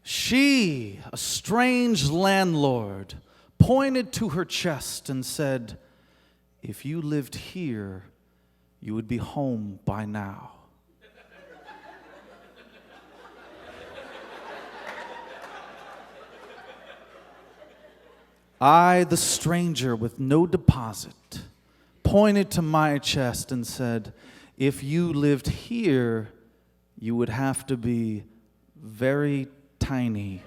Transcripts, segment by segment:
She, a strange landlord, pointed to her chest and said, "If you lived here, you would be home by now." I, the stranger with no deposit, pointed to my chest and said, "If you lived here, you would have to be very tiny."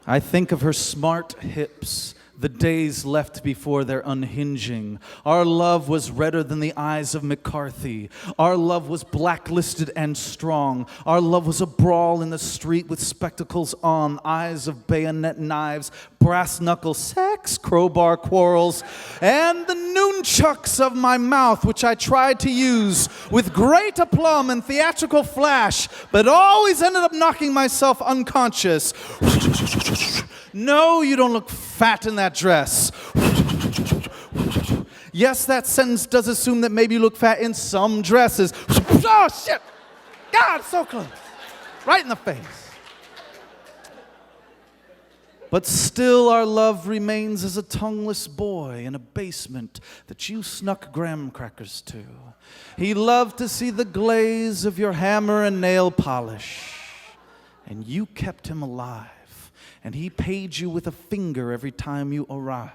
I think of her smart hips, the days left before their unhinging. Our love was redder than the eyes of McCarthy. Our love was blacklisted and strong. Our love was a brawl in the street with spectacles on, eyes of bayonet knives, brass knuckle sex, crowbar quarrels, and the nunchucks of my mouth, which I tried to use with great aplomb and theatrical flash, but always ended up knocking myself unconscious. "No, you don't look fat in that dress." Yes, that sentence does assume that maybe you look fat in some dresses. Oh, shit. God, so close. Right in the face. But still our love remains as a tongueless boy in a basement that you snuck graham crackers to. He loved to see the glaze of your hammer and nail polish, and you kept him alive. And he paid you with a finger every time you arrived.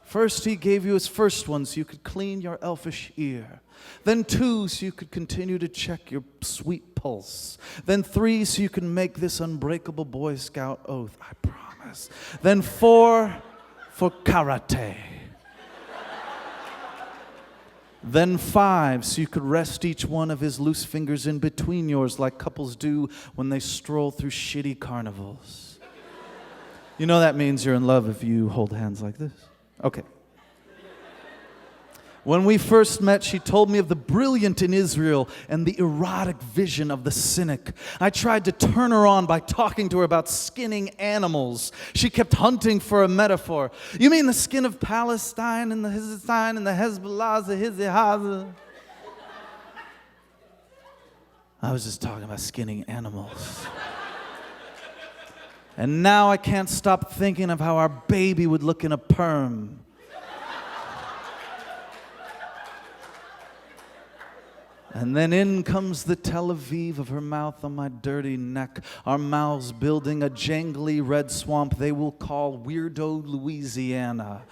First, he gave you his first one so you could clean your elfish ear. Then 2, so you could continue to check your sweet pulse. Then 3, so you could make this unbreakable Boy Scout oath, I promise. Then 4, for karate. Then 5, so you could rest each one of his loose fingers in between yours like couples do when they stroll through shitty carnivals. You know that means you're in love if you hold hands like this. Okay. When we first met, she told me of the brilliant in Israel and the erotic vision of the cynic. I tried to turn her on by talking to her about skinning animals. She kept hunting for a metaphor. "You mean the skin of Palestine and the Hizzathine and the Hezbollah, the Hizzihaza?" I was just talking about skinning animals. And now I can't stop thinking of how our baby would look in a perm. And then in comes the Tel Aviv of her mouth on my dirty neck, our mouths building a jangly red swamp they will call Weirdo Louisiana.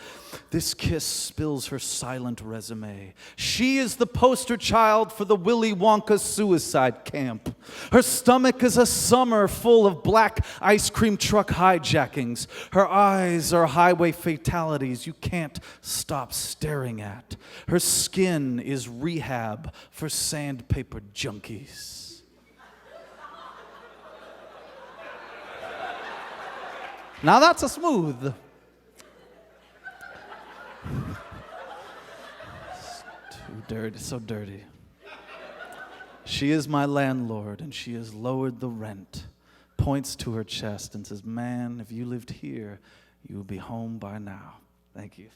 This kiss spills her silent resume. She is the poster child for the Willy Wonka suicide camp. Her stomach is a summer full of black ice cream truck hijackings. Her eyes are highway fatalities you can't stop staring at. Her skin is rehab for sandpaper junkies. Now that's a smooth. It's too dirty, so dirty. She is my landlord, and she has lowered the rent. Points to her chest and says, "Man, if you lived here, you would be home by now." Thank you.